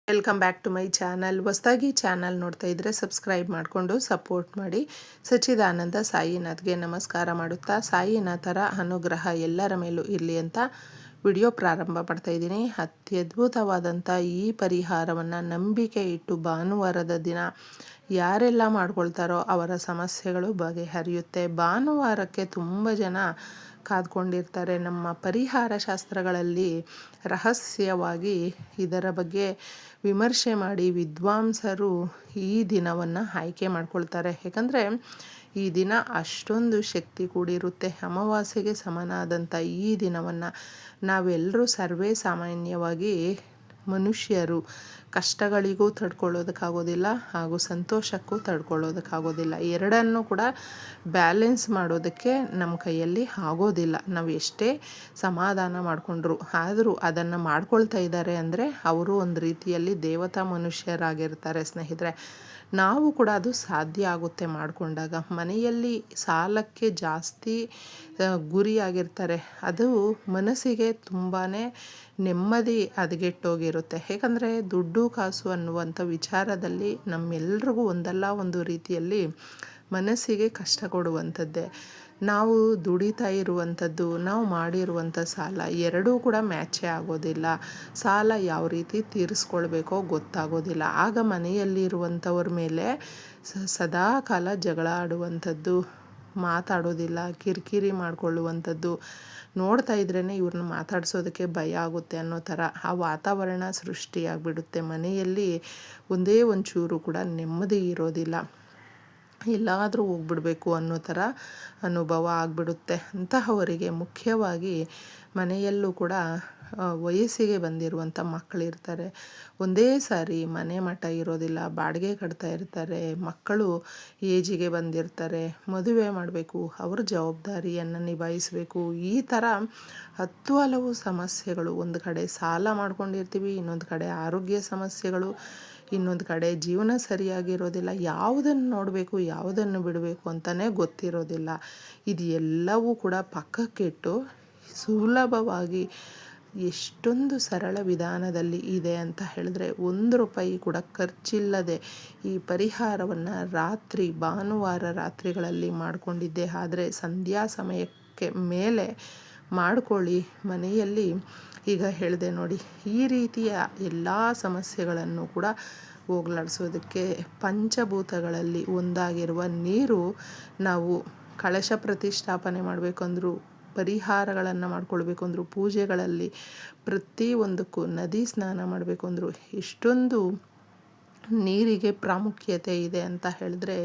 Welcome back to my channel. ಹೊಸದಾಗಿ channel ನೋಡ್ತಾ ಇದ್ದರೆ ಸಬ್ಸ್ಕ್ರೈಬ್ ಮಾಡಿಕೊಂಡು ಸಪೋರ್ಟ್ ಮಾಡಿ. ಸಚ್ಚಿದಾನಂದ ಸಾಯಿನಾಥ್ಗೆ ನಮಸ್ಕಾರ ಮಾಡುತ್ತಾ ಸಾಯಿನಾಥರ ಅನುಗ್ರಹ ಎಲ್ಲರ ಮೇಲೂ ಇರಲಿ ಅಂತ ವಿಡಿಯೋ ಪ್ರಾರಂಭ ಮಾಡ್ತಾ ಇದ್ದೀನಿ. ಅತ್ಯದ್ಭುತವಾದಂಥ ಈ ಪರಿಹಾರವನ್ನು ನಂಬಿಕೆ ಇಟ್ಟು ಭಾನುವಾರದ ದಿನ ಯಾರೆಲ್ಲ ಮಾಡ್ಕೊಳ್ತಾರೋ ಅವರ ಸಮಸ್ಯೆಗಳು ಬಗೆಹರಿಯುತ್ತೆ. ಭಾನುವಾರಕ್ಕೆ ತುಂಬ ಜನ ಕಾದ್ಕೊಂಡಿರ್ತಾರೆ. ನಮ್ಮ ಪರಿಹಾರ ಶಾಸ್ತ್ರಗಳಲ್ಲಿ ರಹಸ್ಯವಾಗಿ ಇದರ ಬಗ್ಗೆ ವಿಮರ್ಶೆ ಮಾಡಿ ವಿದ್ವಾಂಸರು ಈ ದಿನವನ್ನು ಆಯ್ಕೆ ಮಾಡ್ಕೊಳ್ತಾರೆ. ಯಾಕಂದರೆ ಈ ದಿನ ಅಷ್ಟೊಂದು ಶಕ್ತಿ ಕೂಡಿರುತ್ತೆ. ಅಮಾವಾಸ್ಯೆಗೆ ಸಮನಾದಂಥ ಈ ದಿನವನ್ನು ನಾವೆಲ್ಲರೂ ಸರ್ವೇ ಸಾಮಾನ್ಯವಾಗಿ ಮನುಷ್ಯರು ಕಷ್ಟಗಳಿಗೂ ತಡ್ಕೊಳ್ಳೋದಕ್ಕಾಗೋದಿಲ್ಲ ಹಾಗೂ ಸಂತೋಷಕ್ಕೂ ತಡ್ಕೊಳ್ಳೋದಕ್ಕಾಗೋದಿಲ್ಲ. ಎರಡನ್ನೂ ಕೂಡ ಬ್ಯಾಲೆನ್ಸ್ ಮಾಡೋದಕ್ಕೆ ನಮ್ಮ ಕೈಯಲ್ಲಿ ಆಗೋದಿಲ್ಲ. ನಾವು ಎಷ್ಟೇ ಸಮಾಧಾನ ಮಾಡಿಕೊಂಡ್ರು ಆದರೂ ಅದನ್ನು ಮಾಡ್ಕೊಳ್ತಾ ಇದ್ದಾರೆ ಅಂದರೆ ಅವರು ಒಂದು ರೀತಿಯಲ್ಲಿ ದೇವತಾ ಮನುಷ್ಯರಾಗಿರ್ತಾರೆ ಸ್ನೇಹಿತರೆ. ನಾವು ಕೂಡ ಅದು ಸಾಧ್ಯ ಆಗುತ್ತೆ ಮಾಡಿಕೊಂಡಾಗ. ಮನೆಯಲ್ಲಿ ಸಾಲಕ್ಕೆ ಜಾಸ್ತಿ ಗುರಿಯಾಗಿರ್ತಾರೆ. ಅದು ಮನಸ್ಸಿಗೆ ತುಂಬಾ ನೆಮ್ಮದಿ ಹದಗೆಟ್ಟೋಗಿರುತ್ತೆ. ಏಕೆಂದರೆ ದುಡ್ಡು ಕಾಸು ಅನ್ನುವಂಥ ವಿಚಾರದಲ್ಲಿ ನಮ್ಮೆಲ್ರಿಗೂ ಒಂದಲ್ಲ ಒಂದು ರೀತಿಯಲ್ಲಿ ಮನಸ್ಸಿಗೆ ಕಷ್ಟ ಕೊಡುವಂಥದ್ದೇ. ನಾವು ದುಡಿತಾ ಇರುವಂಥದ್ದು, ನಾವು ಮಾಡಿರುವಂಥ ಸಾಲ ಎರಡೂ ಕೂಡ ಮ್ಯಾಚೇ ಆಗೋದಿಲ್ಲ. ಸಾಲ ಯಾವ ರೀತಿ ತೀರಿಸ್ಕೊಳ್ಬೇಕೋ ಗೊತ್ತಾಗೋದಿಲ್ಲ. ಆಗ ಮನೆಯಲ್ಲಿರುವಂಥವ್ರ ಮೇಲೆ ಸದಾ ಕಾಲ ಜಗಳ ಆಡುವಂಥದ್ದು, ಮಾತಾಡೋದಿಲ್ಲ, ಕಿರಿಕಿರಿ ಮಾಡಿಕೊಳ್ಳುವಂಥದ್ದು, ನೋಡ್ತಾ ಇದ್ರೇ ಇವ್ರನ್ನ ಮಾತಾಡಿಸೋದಕ್ಕೆ ಭಯ ಆಗುತ್ತೆ ಅನ್ನೋ ಥರ ಆ ವಾತಾವರಣ ಸೃಷ್ಟಿಯಾಗಿಬಿಡುತ್ತೆ. ಮನೆಯಲ್ಲಿ ಒಂದೇ ಒಂಚೂರು ಕೂಡ ನೆಮ್ಮದಿ ಇರೋದಿಲ್ಲ. ಎಲ್ಲಾದರೂ ಹೋಗ್ಬಿಡಬೇಕು ಅನ್ನೋ ಥರ ಅನುಭವ ಆಗಿಬಿಡುತ್ತೆ. ಅಂತಹವರಿಗೆ ಮುಖ್ಯವಾಗಿ ಮನೆಯಲ್ಲೂ ಕೂಡ ವಯಸ್ಸಿಗೆ ಬಂದಿರುವಂಥ ಮಕ್ಕಳಿರ್ತಾರೆ. ಒಂದೇ ಸಾರಿ ಮನೆ ಮಠ ಇರೋದಿಲ್ಲ, ಬಾಡಿಗೆ ಕಟ್ತಾ ಇರ್ತಾರೆ. ಮಕ್ಕಳು ಏಜಿಗೆ ಬಂದಿರ್ತಾರೆ, ಮದುವೆ ಮಾಡಬೇಕು, ಅವ್ರ ಜವಾಬ್ದಾರಿಯನ್ನು ನಿಭಾಯಿಸಬೇಕು. ಈ ಥರ ಹಲವು ಸಮಸ್ಯೆಗಳು. ಒಂದು ಕಡೆ ಸಾಲ ಮಾಡ್ಕೊಂಡಿರ್ತೀವಿ, ಇನ್ನೊಂದು ಕಡೆ ಆರೋಗ್ಯ ಸಮಸ್ಯೆಗಳು, ಇನ್ನೊಂದು ಕಡೆ ಜೀವನ ಸರಿಯಾಗಿರೋದಿಲ್ಲ. ಯಾವುದನ್ನು ನೋಡಬೇಕು ಯಾವುದನ್ನು ಬಿಡಬೇಕು ಅಂತಲೇ ಗೊತ್ತಿರೋದಿಲ್ಲ. ಇದು ಎಲ್ಲವೂ ಕೂಡ ಪಕ್ಕಕ್ಕಿಟ್ಟು ಸುಲಭವಾಗಿ ಎಷ್ಟೊಂದು ಸರಳ ವಿಧಾನದಲ್ಲಿ ಇದೆ ಅಂತ ಹೇಳಿದ್ರೆ ₹1 ಕೂಡ ಖರ್ಚಿಲ್ಲದೆ ಈ ಪರಿಹಾರವನ್ನು ಭಾನುವಾರ ರಾತ್ರಿಗಳಲ್ಲಿ ಮಾಡಿಕೊಂಡಿದ್ದೆ. ಆದರೆ ಸಂಧ್ಯಾ ಸಮಯಕ್ಕೆ ಮೇಲೆ ಮಾಡಿಕೊಳ್ಳಿ. ಮನೆಯಲ್ಲಿ ಈಗ ಹೇಳಿದೆ ನೋಡಿ, ಈ ರೀತಿಯ ಎಲ್ಲ ಸಮಸ್ಯೆಗಳನ್ನು ಕೂಡ ಹೋಗಲಾಡಿಸೋದಕ್ಕೆ ಪಂಚಭೂತಗಳಲ್ಲಿ ಒಂದಾಗಿರುವ ನೀರು, ನಾವು ಕಳಶ ಪ್ರತಿಷ್ಠಾಪನೆ ಮಾಡಬೇಕಂದ್ರೂ, ಪರಿಹಾರಗಳನ್ನು ಮಾಡ್ಕೊಳ್ಬೇಕು ಅಂದರು, ಪೂಜೆಗಳಲ್ಲಿ ಪ್ರತಿಯೊಂದಕ್ಕೂ ನದಿ ಸ್ನಾನ ಮಾಡಬೇಕು ಅಂದರು, ಇಷ್ಟೊಂದು ನೀರಿಗೆ ಪ್ರಾಮುಖ್ಯತೆ ಇದೆ ಅಂತ ಹೇಳಿದ್ರೆ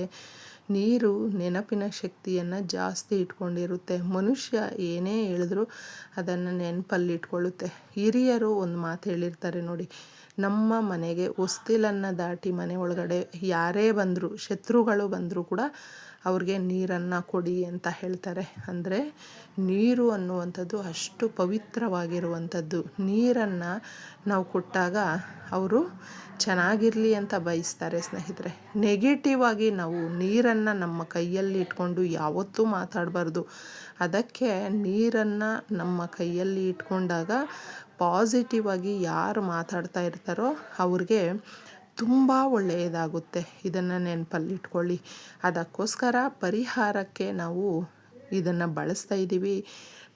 ನೀರು ನೆನಪಿನ ಶಕ್ತಿಯನ್ನು ಜಾಸ್ತಿ ಇಟ್ಕೊಂಡಿರುತ್ತೆ. ಮನುಷ್ಯ ಏನೇ ಹೇಳಿದ್ರು ಅದನ್ನು ನೆನಪಲ್ಲಿ ಇಟ್ಕೊಳ್ಳುತ್ತೆ. ಹಿರಿಯರು ಒಂದು ಮಾತು ಹೇಳಿರ್ತಾರೆ ನೋಡಿ, ನಮ್ಮ ಮನೆಗೆ ಹೊಸ್ತಿಲನ್ನು ದಾಟಿ ಮನೆ ಒಳಗಡೆ ಯಾರೇ ಬಂದರೂ, ಶತ್ರುಗಳು ಬಂದರೂ ಕೂಡ ಅವ್ರಿಗೆ ನೀರನ್ನು ಕೊಡಿ ಅಂತ ಹೇಳ್ತಾರೆ. ಅಂದರೆ ನೀರು ಅನ್ನುವಂಥದ್ದು ಅಷ್ಟು ಪವಿತ್ರವಾಗಿರುವಂಥದ್ದು. ನೀರನ್ನು ನಾವು ಕೊಟ್ಟಾಗ ಅವರು ಚೆನ್ನಾಗಿರಲಿ ಅಂತ ಬಯಸ್ತಾರೆ ಸ್ನೇಹಿತರೆ. ನೆಗೆಟಿವ್ ಆಗಿ ನಾವು ನೀರನ್ನು ನಮ್ಮ ಕೈಯಲ್ಲಿ ಇಟ್ಕೊಂಡು ಯಾವತ್ತೂ ಮಾತಾಡಬಾರ್ದು. ಅದಕ್ಕೆ ನೀರನ್ನು ನಮ್ಮ ಕೈಯಲ್ಲಿ ಇಟ್ಕೊಂಡಾಗ ಪಾಸಿಟಿವ್ ಆಗಿ ಯಾರು ಮಾತಾಡ್ತಾ ಇರ್ತಾರೋ ಅವ್ರಿಗೆ ತುಂಬ ಒಳ್ಳೆಯದಾಗುತ್ತೆ. ಇದನ್ನು ನೆನಪಲ್ಲಿಟ್ಕೊಳ್ಳಿ. ಅದಕ್ಕೋಸ್ಕರ ಪರಿಹಾರಕ್ಕೆ ನಾವು ಇದನ್ನು ಬಳಸ್ತಾ ಇದ್ದೀವಿ.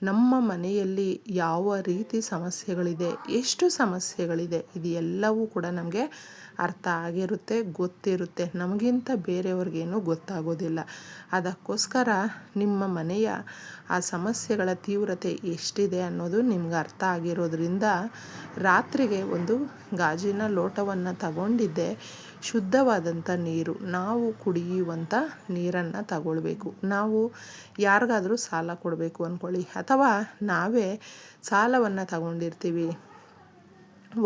ನಮ್ಮ ಮನೆಯಲ್ಲಿ ಯಾವ ರೀತಿ ಸಮಸ್ಯೆಗಳಿದೆ, ಎಷ್ಟು ಸಮಸ್ಯೆಗಳಿದೆ, ಇದು ಎಲ್ಲವೂ ಕೂಡ ನಮಗೆ ಅರ್ಥ ಆಗಿರುತ್ತೆ, ಗೊತ್ತಿರುತ್ತೆ. ನಮಗಿಂತ ಬೇರೆಯವ್ರಿಗೇನು ಗೊತ್ತಾಗೋದಿಲ್ಲ. ಅದಕ್ಕೋಸ್ಕರ ನಿಮ್ಮ ಮನೆಯ ಆ ಸಮಸ್ಯೆಗಳ ತೀವ್ರತೆ ಎಷ್ಟಿದೆ ಅನ್ನೋದು ನಿಮ್ಗೆ ಅರ್ಥ ಆಗಿರೋದ್ರಿಂದ ರಾತ್ರಿಗೆ ಒಂದು ಗಾಜಿನ ಲೋಟವನ್ನು ತಗೊಂಡಿದ್ದೆ. ಶುದ್ಧವಾದಂಥ ನೀರು, ನಾವು ಕುಡಿಯುವಂಥ ನೀರನ್ನು ತಗೊಳ್ಬೇಕು. ನಾವು ಯಾರಿಗಾದರೂ ಸಾಲ ಕೊಡಬೇಕು ಅಂದ್ಕೊಳ್ಳಿ, ಅಥವಾ ನಾವೇ ಸಾಲವನ್ನು ತಗೊಂಡಿರ್ತೀವಿ,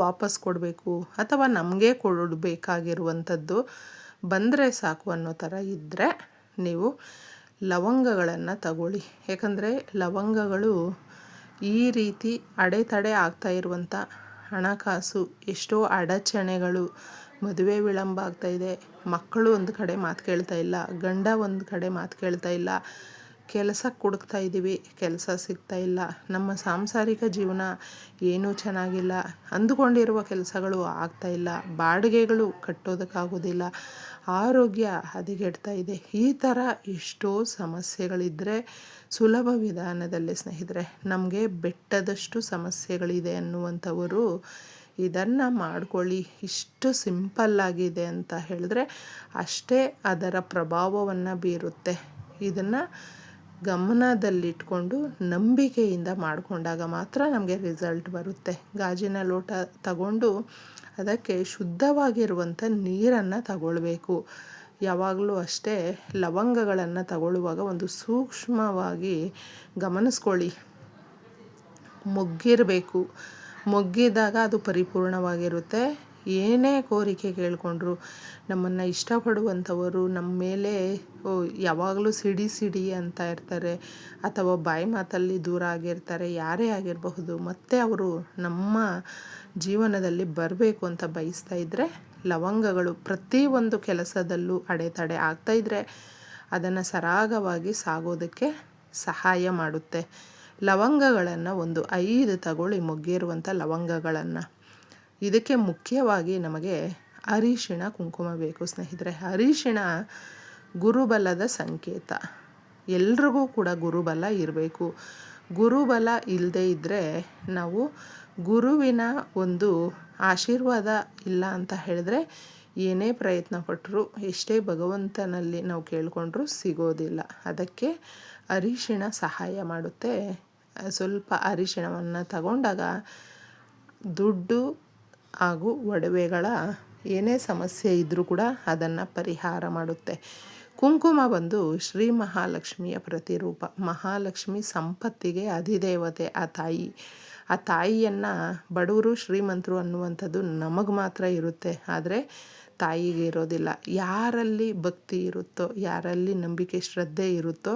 ವಾಪಸ್ ಕೊಡಬೇಕು, ಅಥವಾ ನಮಗೆ ಕೊಡಬೇಕಾಗಿರುವಂಥದ್ದು ಬಂದರೆ ಸಾಕು ಅನ್ನೋ ಥರ ಇದ್ದರೆ ನೀವು ಲವಂಗಗಳನ್ನು ತಗೊಳ್ಳಿ. ಯಾಕಂದರೆ ಲವಂಗಗಳು ಈ ರೀತಿ ಅಡೆತಡೆ ಆಗ್ತಾ ಇರುವಂಥ ಹಣಕಾಸು, ಎಷ್ಟೋ ಅಡಚಣೆಗಳು, ಮದುವೆ ವಿಳಂಬ ಆಗ್ತಾಯಿದೆ, ಮಕ್ಕಳು ಒಂದು ಕಡೆ ಮಾತು ಕೇಳ್ತಾ ಇಲ್ಲ, ಗಂಡ ಒಂದು ಕಡೆ ಮಾತು ಕೇಳ್ತಾ ಇಲ್ಲ, ಕೆಲಸಕ್ಕೆ ಹುಡುಕ್ತಾ ಇದ್ದೀವಿ, ಕೆಲಸ ಸಿಗ್ತಾ ಇಲ್ಲ, ನಮ್ಮ ಸಾಂಸಾರಿಕ ಜೀವನ ಏನೂ ಚೆನ್ನಾಗಿಲ್ಲ, ಅಂದುಕೊಂಡಿರುವ ಕೆಲಸಗಳು ಆಗ್ತಾಯಿಲ್ಲ, ಬಾಡಿಗೆಗಳು ಕಟ್ಟೋದಕ್ಕಾಗೋದಿಲ್ಲ, ಆರೋಗ್ಯ ಹದಗೆಡ್ತಾ ಇದೆ. ಈ ಥರ ಎಷ್ಟೋ ಸಮಸ್ಯೆಗಳಿದ್ದರೆ ಸುಲಭ ವಿಧಾನದಲ್ಲಿ ಸ್ನೇಹಿತರೆ, ನಮಗೆ ಬೆಟ್ಟದಷ್ಟು ಸಮಸ್ಯೆಗಳಿದೆ ಅನ್ನುವಂಥವರು ಇದನ್ನು ಮಾಡ್ಕೊಳ್ಳಿ. ಇಷ್ಟು ಸಿಂಪಲ್ಲಾಗಿದೆ ಅಂತ ಹೇಳಿದ್ರೆ ಅಷ್ಟೇ ಅದರ ಪ್ರಭಾವವನ್ನು ಬೀರುತ್ತೆ. ಇದನ್ನು ಗಮನದಲ್ಲಿಟ್ಕೊಂಡು ನಂಬಿಕೆಯಿಂದ ಮಾಡಿಕೊಂಡಾಗ ಮಾತ್ರ ನಮಗೆ ರಿಸಲ್ಟ್ ಬರುತ್ತೆ. ಗಾಜಿನ ಲೋಟ ತಗೊಂಡು ಅದಕ್ಕೆ ಶುದ್ಧವಾಗಿರುವಂಥ ನೀರನ್ನು ತಗೊಳ್ಬೇಕು. ಯಾವಾಗಲೂ ಅಷ್ಟೇ ಲವಂಗಗಳನ್ನು ತಗೊಳ್ಳುವಾಗ ಒಂದು ಸೂಕ್ಷ್ಮವಾಗಿ ಗಮನಿಸ್ಕೊಳ್ಳಿ. ಮೊಗ್ಗಿರಬೇಕು. ಮೊಗ್ಗಿದಾಗ ಅದು ಪರಿಪೂರ್ಣವಾಗಿರುತ್ತೆ. ಏನೇ ಕೋರಿಕೆ ಕೇಳಿಕೊಂಡ್ರು ನಮ್ಮನ್ನು ಇಷ್ಟಪಡುವಂಥವರು ನಮ್ಮ ಮೇಲೆ ಯಾವಾಗಲೂ ಸಿಡಿ ಅಂತ ಇರ್ತಾರೆ, ಅಥವಾ ಬಾಯಿ ಮಾತಲ್ಲಿ ದೂರ ಆಗಿರ್ತಾರೆ, ಯಾರೇ ಆಗಿರಬಹುದು. ಮತ್ತು ಅವರು ನಮ್ಮ ಜೀವನದಲ್ಲಿ ಬರಬೇಕು ಅಂತ ಬಯಸ್ತಾ ಇದ್ದರೆ ಲವಂಗಗಳು ಪ್ರತಿಯೊಂದು ಕೆಲಸದಲ್ಲೂ ಅಡೆತಡೆ ಆಗ್ತಾಯಿದ್ರೆ ಅದನ್ನು ಸರಾಗವಾಗಿ ಸಾಗೋದಕ್ಕೆ ಸಹಾಯ ಮಾಡುತ್ತೆ. ಲವಂಗಗಳನ್ನು ಒಂದು 5 ತಗೊಳ್ಳಿ, ಮೊಗ್ಗಿರುವಂಥ ಲವಂಗಗಳನ್ನು. ಇದಕ್ಕೆ ಮುಖ್ಯವಾಗಿ ನಮಗೆ ಅರಿಶಿಣ ಕುಂಕುಮ ಬೇಕು ಸ್ನೇಹಿತರೆ. ಅರಿಶಿಣ ಗುರುಬಲದ ಸಂಕೇತ. ಎಲ್ರಿಗೂ ಕೂಡ ಗುರುಬಲ ಇರಬೇಕು. ಗುರುಬಲ ಇಲ್ಲದೇ ಇದ್ದರೆ ನಾವು ಗುರುವಿನ ಒಂದು ಆಶೀರ್ವಾದ ಇಲ್ಲ ಅಂತ ಹೇಳಿದ್ರೆ ಏನೇ ಪ್ರಯತ್ನ ಪಟ್ಟರೂ, ಎಷ್ಟೇ ಭಗವಂತನಲ್ಲಿ ನಾವು ಕೇಳಿಕೊಂಡ್ರೂ ಸಿಗೋದಿಲ್ಲ. ಅದಕ್ಕೆ ಅರಿಶಿಣ ಸಹಾಯ ಮಾಡುತ್ತೆ. ಸ್ವಲ್ಪ ಅರಿಶಿಣವನ್ನು ತಗೊಂಡಾಗ ದುಡ್ಡು ಹಾಗೂ ಒಡವೆಗಳ ಏನೇ ಸಮಸ್ಯೆ ಇದ್ದರೂ ಕೂಡ ಅದನ್ನು ಪರಿಹಾರ ಮಾಡುತ್ತೆ. ಕುಂಕುಮ ಬಂದು ಶ್ರೀ ಮಹಾಲಕ್ಷ್ಮಿಯ ಪ್ರತಿರೂಪ. ಮಹಾಲಕ್ಷ್ಮಿ ಸಂಪತ್ತಿಗೆ ಅಧಿದೇವತೆ ಆ ತಾಯಿ. ಆ ತಾಯಿಯನ್ನು ಬಡವರು ಶ್ರೀಮಂತರು ಅನ್ನುವಂಥದ್ದು ನಮಗೆ ಮಾತ್ರ ಇರುತ್ತೆ, ಆದರೆ ತಾಯಿಗೆ ಇರೋದಿಲ್ಲ. ಯಾರಲ್ಲಿ ಭಕ್ತಿ ಇರುತ್ತೋ, ಯಾರಲ್ಲಿ ನಂಬಿಕೆ ಶ್ರದ್ಧೆ ಇರುತ್ತೋ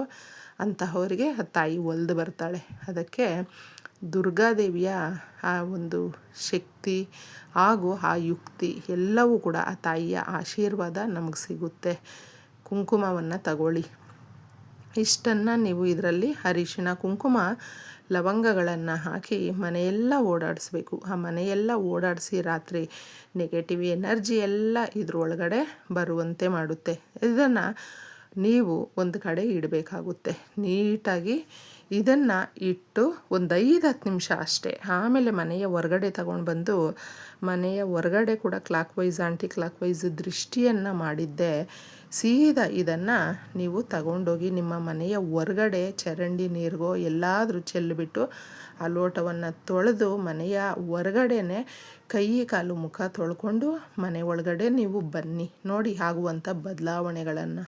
ಅಂತಹವರಿಗೆ ಆ ತಾಯಿ ಒಲ್ದು ಬರ್ತಾಳೆ. ಅದಕ್ಕೆ ದುರ್ಗಾದೇವಿಯ ಆ ಒಂದು ಶಕ್ತಿ ಹಾಗೂ ಆ ಯುಕ್ತಿ ಎಲ್ಲವೂ ಕೂಡ ಆ ತಾಯಿಯ ಆಶೀರ್ವಾದ ನಮಗೆ ಸಿಗುತ್ತೆ. ಕುಂಕುಮವನ್ನು ತಗೊಳ್ಳಿ. ಇಷ್ಟನ್ನು ನೀವು ಇದರಲ್ಲಿ ಅರಿಶಿಣ, ಕುಂಕುಮ, ಲವಂಗಗಳನ್ನು ಹಾಕಿ ಮನೆಯೆಲ್ಲ ಓಡಾಡಿಸ್ಬೇಕು. ಆ ಮನೆಯೆಲ್ಲ ಓಡಾಡಿಸಿ ರಾತ್ರಿ ನೆಗೆಟಿವ್ ಎನರ್ಜಿ ಎಲ್ಲ ಇದ್ರೊಳಗಡೆ ಬರುವಂತೆ ಮಾಡುತ್ತೆ. ಇದನ್ನು ನೀವು ಒಂದು ಕಡೆ ಇಡಬೇಕಾಗುತ್ತೆ. ನೀಟಾಗಿ ಇದನ್ನು ಇಟ್ಟು ಒಂದು 5-10 ನಿಮಿಷ ಅಷ್ಟೇ. ಆಮೇಲೆ ಮನೆಯ ಹೊರಗಡೆ ತಗೊಂಡು ಬಂದು ಮನೆಯ ಹೊರಗಡೆ ಕೂಡ clockwise, anticlockwise ದೃಷ್ಟಿಯನ್ನು ಮಾಡಿದ್ದೆ. ಸೀದಾ ಇದನ್ನು ನೀವು ತಗೊಂಡೋಗಿ ನಿಮ್ಮ ಮನೆಯ ಹೊರಗಡೆ ಚರಂಡಿ ನೀರಿಗೋ ಎಲ್ಲಾದರೂ ಚೆಲ್ಲಿಬಿಟ್ಟು ಆ ಲೋಟವನ್ನು ತೊಳೆದು ಮನೆಯ ಹೊರಗಡೆನೆ ಕೈ ಕಾಲು ಮುಖ ತೊಳ್ಕೊಂಡು ಮನೆ ಒಳಗಡೆ ನೀವು ಬನ್ನಿ. ನೋಡಿ ಆಗುವಂಥ ಬದಲಾವಣೆಗಳನ್ನು.